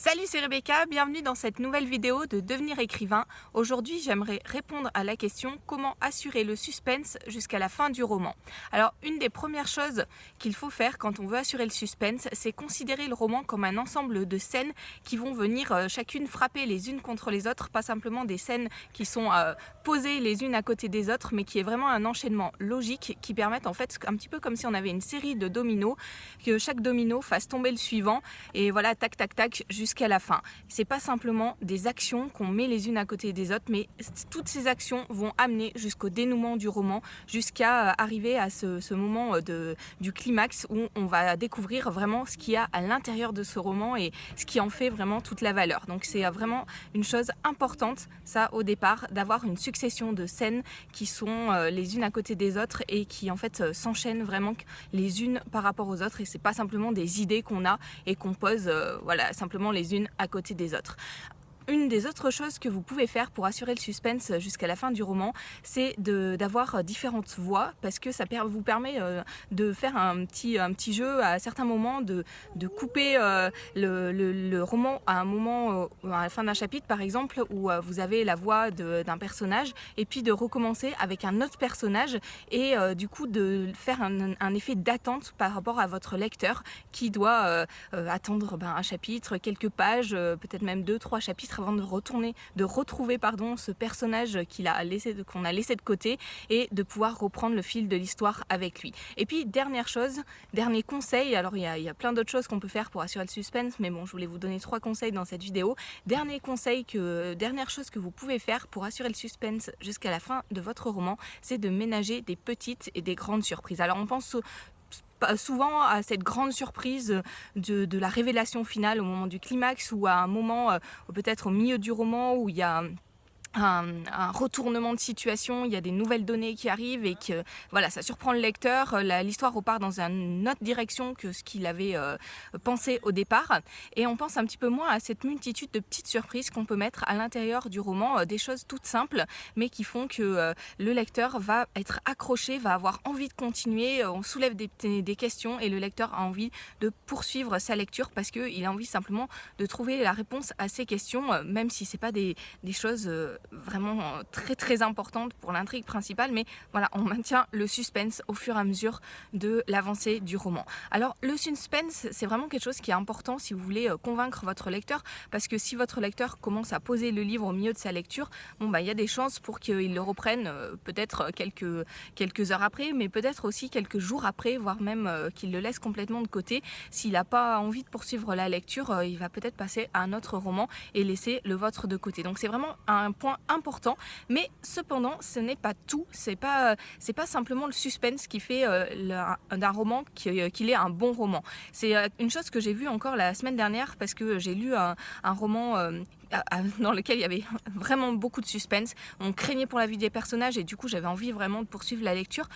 Salut, c'est Rebecca, bienvenue dans cette nouvelle vidéo de Devenir écrivain. Aujourd'hui, j'aimerais répondre à la question comment assurer le suspense jusqu'à la fin du roman. Alors, une des premières choses qu'il faut faire quand on veut assurer le suspense, c'est considérer le roman comme un ensemble de scènes qui vont venir chacune frapper les unes contre les autres, pas simplement des scènes qui sont posées les unes à côté des autres, mais qui est vraiment un enchaînement logique qui permettent en fait, un petit peu comme si on avait une série de dominos, que chaque domino fasse tomber le suivant et voilà, tac tac tac, jusqu'à la fin. C'est pas simplement des actions qu'on met les unes à côté des autres, mais toutes ces actions vont amener jusqu'au dénouement du roman, jusqu'à arriver à ce moment du climax où on va découvrir vraiment ce qu'il y a à l'intérieur de ce roman et ce qui en fait vraiment toute la valeur. Donc c'est vraiment une chose importante, ça au départ, d'avoir une succession de scènes qui sont les unes à côté des autres et qui en fait s'enchaînent vraiment les unes par rapport aux autres, et c'est pas simplement des idées qu'on a et qu'on pose voilà, simplement les unes à côté des autres. Une des autres choses que vous pouvez faire pour assurer le suspense jusqu'à la fin du roman, c'est d'avoir différentes voix, parce que ça vous permet de faire un petit jeu à certains moments, de couper le roman à un moment, à la fin d'un chapitre par exemple, où vous avez la voix d'un personnage, et puis de recommencer avec un autre personnage, et du coup de faire un effet d'attente par rapport à votre lecteur qui doit attendre un chapitre, quelques pages, peut-être même 2-3 chapitres avant de retrouver ce personnage qu'on a laissé de côté, et de pouvoir reprendre le fil de l'histoire avec lui. Et puis dernière chose, dernier conseil, alors il y a plein d'autres choses qu'on peut faire pour assurer le suspense, mais bon, je voulais vous donner 3 conseils dans cette vidéo. Dernière chose que vous pouvez faire pour assurer le suspense jusqu'à la fin de votre roman, c'est de ménager des petites et des grandes surprises. Alors on pense souvent à cette grande surprise de la révélation finale au moment du climax, ou à un moment peut-être au milieu du roman où il y a un retournement de situation, il y a des nouvelles données qui arrivent et que voilà, ça surprend le lecteur, l'histoire repart dans une autre direction que ce qu'il avait pensé au départ, et on pense un petit peu moins à cette multitude de petites surprises qu'on peut mettre à l'intérieur du roman, des choses toutes simples mais qui font que le lecteur va être accroché, va avoir envie de continuer, on soulève des questions et le lecteur a envie de poursuivre sa lecture parce qu'il a envie simplement de trouver la réponse à ces questions, même si c'est pas des choses vraiment très très importante pour l'intrigue principale, mais voilà, on maintient le suspense au fur et à mesure de l'avancée du roman. Alors le suspense, c'est vraiment quelque chose qui est important si vous voulez convaincre votre lecteur, parce que si votre lecteur commence à poser le livre au milieu de sa lecture, il y a des chances pour qu'il le reprenne peut-être quelques heures après, mais peut-être aussi quelques jours après, voire même qu'il le laisse complètement de côté. S'il n'a pas envie de poursuivre la lecture, il va peut-être passer à un autre roman et laisser le vôtre de côté. Donc c'est vraiment un point important, mais cependant ce n'est pas tout, c'est pas simplement le suspense qui fait d'un roman qu'il est un bon roman. C'est une chose que j'ai vue encore la semaine dernière, parce que j'ai lu un roman dans lequel il y avait vraiment beaucoup de suspense, on craignait pour la vie des personnages et du coup j'avais envie vraiment de poursuivre la lecture.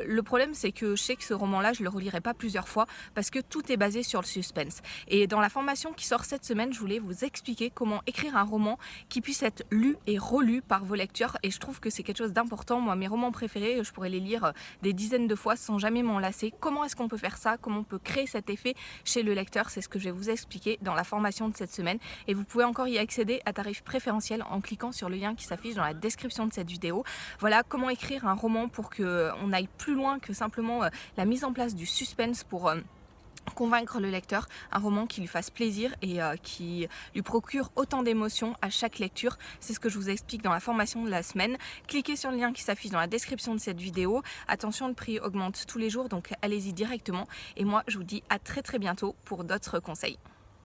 Le problème, c'est que je sais que ce roman-là, je le relirai pas plusieurs fois parce que tout est basé sur le suspense. Et dans la formation qui sort cette semaine, je voulais vous expliquer comment écrire un roman qui puisse être lu et relu par vos lecteurs, et je trouve que c'est quelque chose d'important. Moi, mes romans préférés, je pourrais les lire des dizaines de fois sans jamais m'en lasser. Comment est-ce qu'on peut faire ça? Comment on peut créer cet effet chez le lecteur? C'est ce que je vais vous expliquer dans la formation de cette semaine, et vous pouvez encore y accéder à tarif préférentiel en cliquant sur le lien qui s'affiche dans la description de cette vidéo. Voilà comment écrire un roman pour qu'on aille plus loin que simplement la mise en place du suspense pour convaincre le lecteur, un roman qui lui fasse plaisir et qui lui procure autant d'émotions à chaque lecture. C'est ce que je vous explique dans la formation de la semaine. Cliquez sur le lien qui s'affiche dans la description de cette vidéo. Attention, le prix augmente tous les jours, donc allez-y directement, et moi je vous dis à très très bientôt pour d'autres conseils.